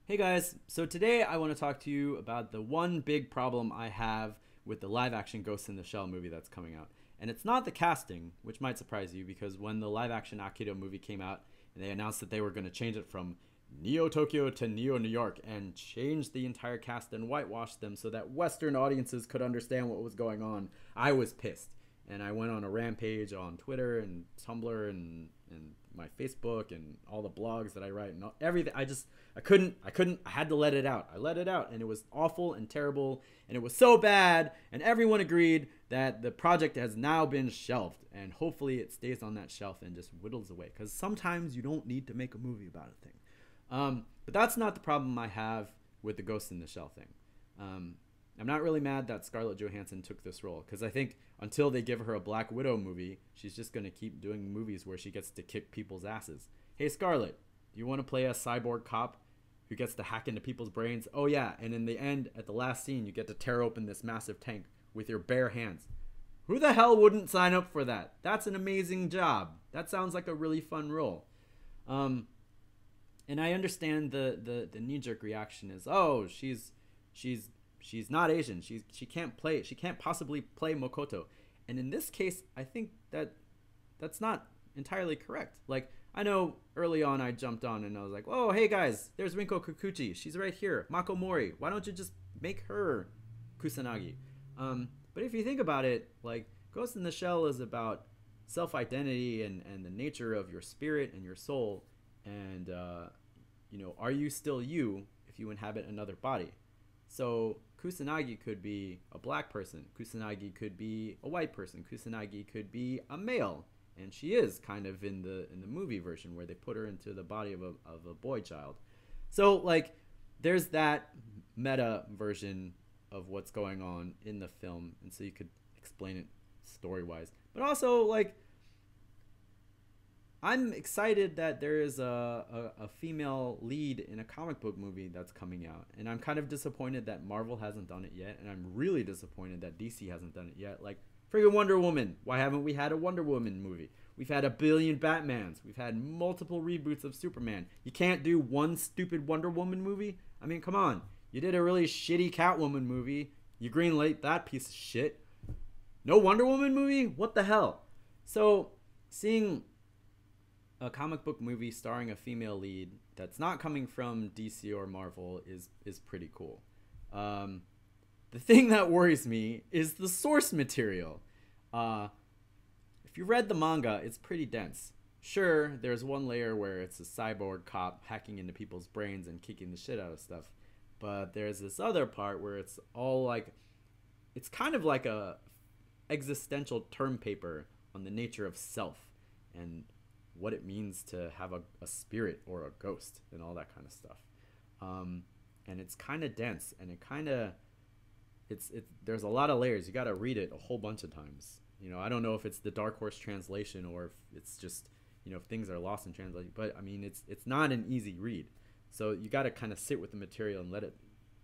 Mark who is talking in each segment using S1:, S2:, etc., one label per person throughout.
S1: Hey guys, so today I want to talk to you about the one big problem I have with the live action Ghost in the Shell movie that's coming out. And it's not the casting, which might surprise you because when the live action Akira movie came out and they announced that they were going to change it from Neo Tokyo to Neo New York and change the entire cast and whitewash them so that Western audiences could understand what was going on, I was pissed. And I went on a rampage on Twitter and Tumblr and my Facebook and all the blogs that I write and everything. I had to let it out. I let it out, and it was awful and terrible, and it was so bad, and everyone agreed that the project has now been shelved, and hopefully it stays on that shelf and just whittles away, because sometimes you don't need to make a movie about a thing. But that's not the problem I have with the Ghost in the Shell thing. I'm not really mad that Scarlett Johansson took this role, because I think until they give her a Black Widow movie, she's just going to keep doing movies where she gets to kick people's asses. Hey Scarlett, do you want to play a cyborg cop who gets to hack into people's brains? Oh yeah, and in the end, at the last scene, you get to tear open this massive tank with your bare hands. Who the hell wouldn't sign up for that? That's an amazing job. That sounds like a really fun role. And I understand the knee-jerk reaction is, oh, she's not Asian. She can't possibly play Makoto. And in this case, I think that's not entirely correct. Like, I know early on I jumped on and I was like, oh, hey guys, there's Rinko Kikuchi. She's right here. Mako Mori. Why don't you just make her Kusanagi? But if you think about it, like, Ghost in the Shell is about self-identity and the nature of your spirit and your soul. And, are you still you if you inhabit another body? So Kusanagi could be a black person. Kusanagi could be a white person. Kusanagi could be a male, and she is kind of in the movie version where they put her into the body of a boy child. So like, there's that meta version of what's going on in the film, and so you could explain it story wise. But also, like, I'm excited that there is a female lead in a comic book movie that's coming out. And I'm kind of disappointed that Marvel hasn't done it yet. And I'm really disappointed that DC hasn't done it yet. Like, friggin' Wonder Woman. Why haven't we had a Wonder Woman movie? We've had a billion Batmans. We've had multiple reboots of Superman. You can't do one stupid Wonder Woman movie? I mean, come on. You did a really shitty Catwoman movie. You greenlit that piece of shit. No Wonder Woman movie? What the hell? So, seeing a comic book movie starring a female lead that's not coming from DC or Marvel is pretty cool. The thing that worries me is the source material. If you read the manga, it's pretty dense. Sure, there's one layer where it's a cyborg cop hacking into people's brains and kicking the shit out of stuff, but there's this other part where it's all like, it's kind of like a existential term paper on the nature of self and what it means to have a spirit or a ghost and all that kind of stuff. And it's kind of dense, and there's a lot of layers. You got to read it a whole bunch of times. I don't know if it's the Dark Horse translation or if it's just, if things are lost in translation, but I mean, it's not an easy read. So you got to kind of sit with the material and let it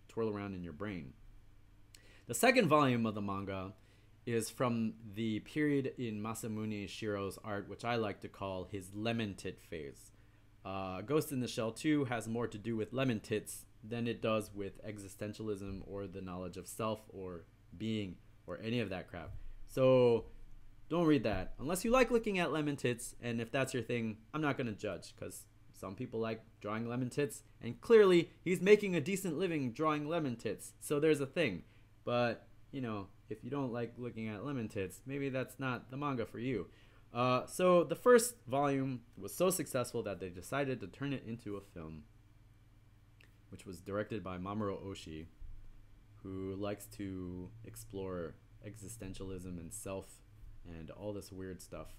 S1: twirl around in your brain. The second volume of the manga is from the period in Masamune Shirow's art, which I like to call his lemon tit phase. Ghost in the Shell 2 has more to do with lemon tits than it does with existentialism or the knowledge of self or being or any of that crap. So don't read that. Unless you like looking at lemon tits, and if that's your thing, I'm not going to judge, because some people like drawing lemon tits, and clearly he's making a decent living drawing lemon tits. So there's a thing. But, if you don't like looking at lemon tits, maybe that's not the manga for you. So the first volume was so successful that they decided to turn it into a film, which was directed by Mamoru Oshii, who likes to explore existentialism and self and all this weird stuff.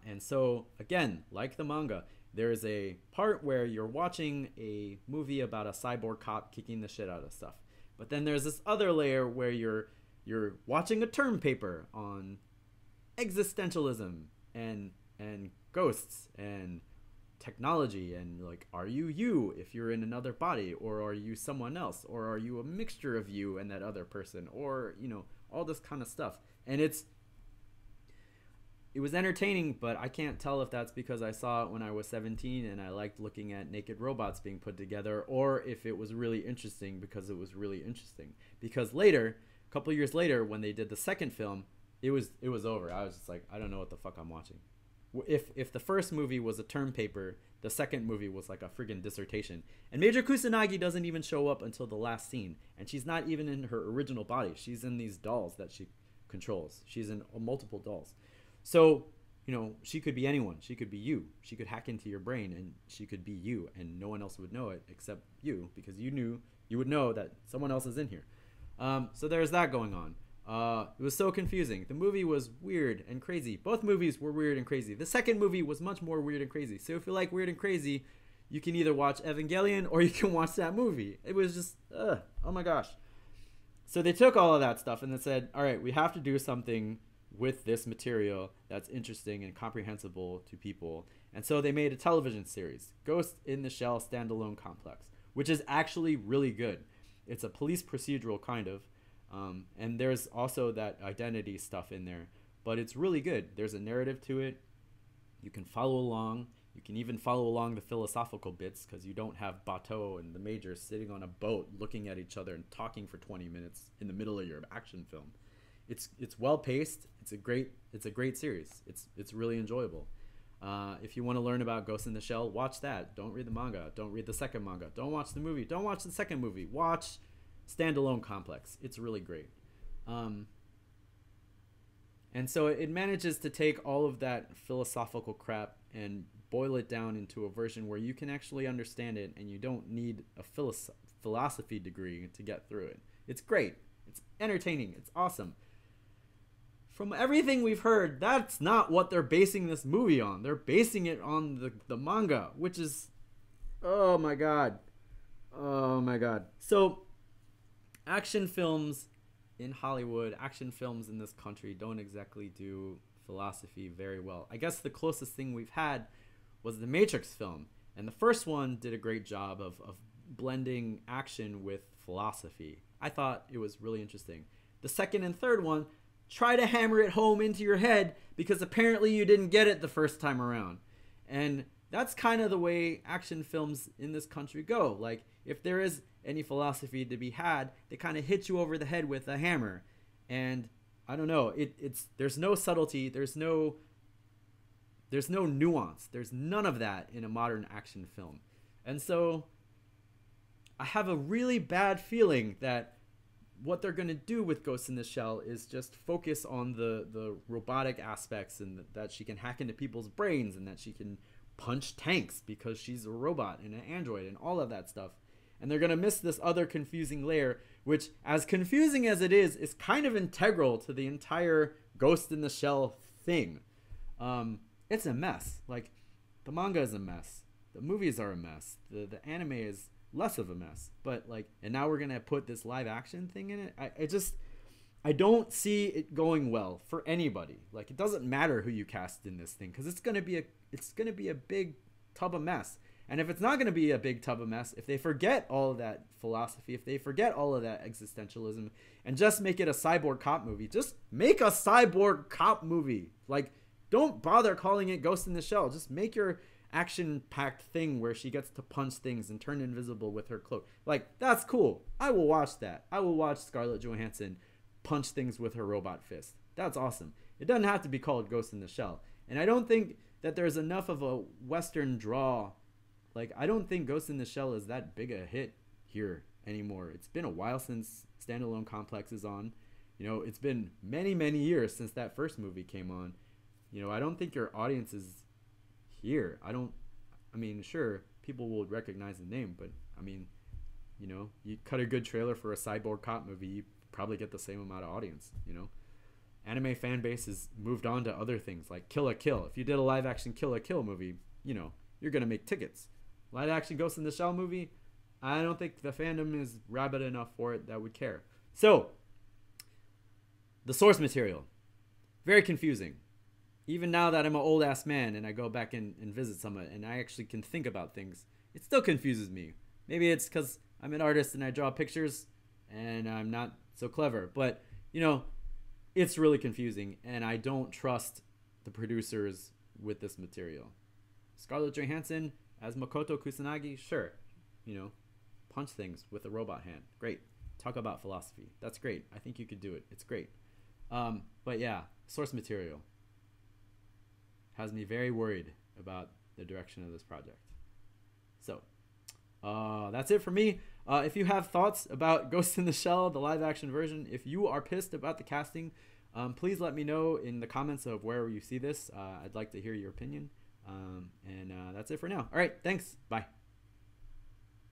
S1: And so, again, like the manga, there's a part where you're watching a movie about a cyborg cop kicking the shit out of stuff. But then there's this other layer where you're watching a term paper on existentialism and ghosts and technology and, like, are you if you're in another body, or are you someone else, or are you a mixture of you and that other person, or all this kind of stuff. And It was entertaining, but I can't tell if that's because I saw it when I was 17 and I liked looking at naked robots being put together, or if it was really interesting because it was really interesting. Because later, a couple of years later, when they did the second film, it was over. I was just like, I don't know what the fuck I'm watching. If the first movie was a term paper, the second movie was like a friggin' dissertation. And Major Kusanagi doesn't even show up until the last scene, and she's not even in her original body. She's in these dolls that she controls. She's in multiple dolls. So, you know, she could be anyone. She could be you. She could hack into your brain and she could be you, and no one else would know it except you, because you would know that someone else is in here. So there's that going on. It was so confusing. The movie was weird and crazy. Both movies were weird and crazy. The second movie was much more weird and crazy. So if you like weird and crazy, you can either watch Evangelion or you can watch that movie. It was just, oh my gosh. So they took all of that stuff and they said, all right, we have to do something with this material that's interesting and comprehensible to people. And so they made a television series, Ghost in the Shell Standalone Complex, which is actually really good. It's a police procedural kind of, and there's also that identity stuff in there, but it's really good. There's a narrative to it. You can follow along. You can even follow along the philosophical bits, because you don't have Bateau and the Major sitting on a boat looking at each other and talking for 20 minutes in the middle of your action film. It's well paced. It's a great series. It's really enjoyable. If you want to learn about Ghost in the Shell, watch that. Don't read the manga. Don't read the second manga. Don't watch the movie. Don't watch the second movie. Watch Standalone Complex. It's really great. And so it manages to take all of that philosophical crap and boil it down into a version where you can actually understand it, and you don't need a philosophy degree to get through it. It's great. It's entertaining. It's awesome. From everything we've heard, that's not what they're basing this movie on. They're basing it on the manga, which is, oh my god. So, action films in Hollywood, action films in this country don't exactly do philosophy very well. I guess the closest thing we've had was the Matrix film, and the first one did a great job of blending action with philosophy. I thought it was really interesting. The second and third one try to hammer it home into your head because apparently you didn't get it the first time around. And that's kind of the way action films in this country go. Like, if there is any philosophy to be had, they kind of hit you over the head with a hammer. And I don't know, there's no subtlety, there's no nuance. There's none of that in a modern action film. And so I have a really bad feeling that what they're going to do with Ghost in the Shell is just focus on the robotic aspects, and that she can hack into people's brains, and that she can punch tanks because she's a robot and an android and all of that stuff. And they're going to miss this other confusing layer, which, as confusing as it is kind of integral to the entire Ghost in the Shell thing. It's a mess. Like, the manga is a mess. The movies are a mess. The anime is less of a mess. But, like, and now we're going to put this live action thing in it. I don't see it going well for anybody. Like, it doesn't matter who you cast in this thing, because it's going to be a big tub of mess. And if it's not going to be a big tub of mess, if they forget all of that philosophy, if they forget all of that existentialism, and just make it a cyborg cop movie, just make a cyborg cop movie. Like, don't bother calling it Ghost in the Shell. Just make your action-packed thing where she gets to punch things and turn invisible with her cloak. Like, that's cool. I will watch that. I will watch Scarlett Johansson punch things with her robot fist. That's awesome. It doesn't have to be called Ghost in the Shell. And I don't think that there's enough of a Western draw. Like, I don't think Ghost in the Shell is that big a hit here anymore. It's been a while since Standalone Complex is on. You know, it's been many, many years since that first movie came on. You know, I don't think your audience is here. I mean, sure, people will recognize the name, but, I mean, you know, you cut a good trailer for a cyborg cop movie, you probably get the same amount of audience, you know. Anime fan base has moved on to other things, like Kill la Kill. If you did a live-action Kill la Kill movie, you know, you're going to make tickets. Live-action Ghost in the Shell movie, I don't think the fandom is rabid enough for it that would care. So, the source material. Very confusing. Even now that I'm an old-ass man and I go back and visit some of it and I actually can think about things, it still confuses me. Maybe it's because I'm an artist and I draw pictures and I'm not so clever. But, you know, it's really confusing, and I don't trust the producers with this material. Scarlett Johansson as Makoto Kusanagi, sure, you know, punch things with a robot hand, great. Talk about philosophy, that's great. I think you could do it. It's great. But yeah, source material has me very worried about the direction of this project. So that's it for me. If you have thoughts about Ghost in the Shell, the live action version, if you are pissed about the casting, please let me know in the comments of where you see this. I'd like to hear your opinion. And that's it for now. All right, thanks. Bye.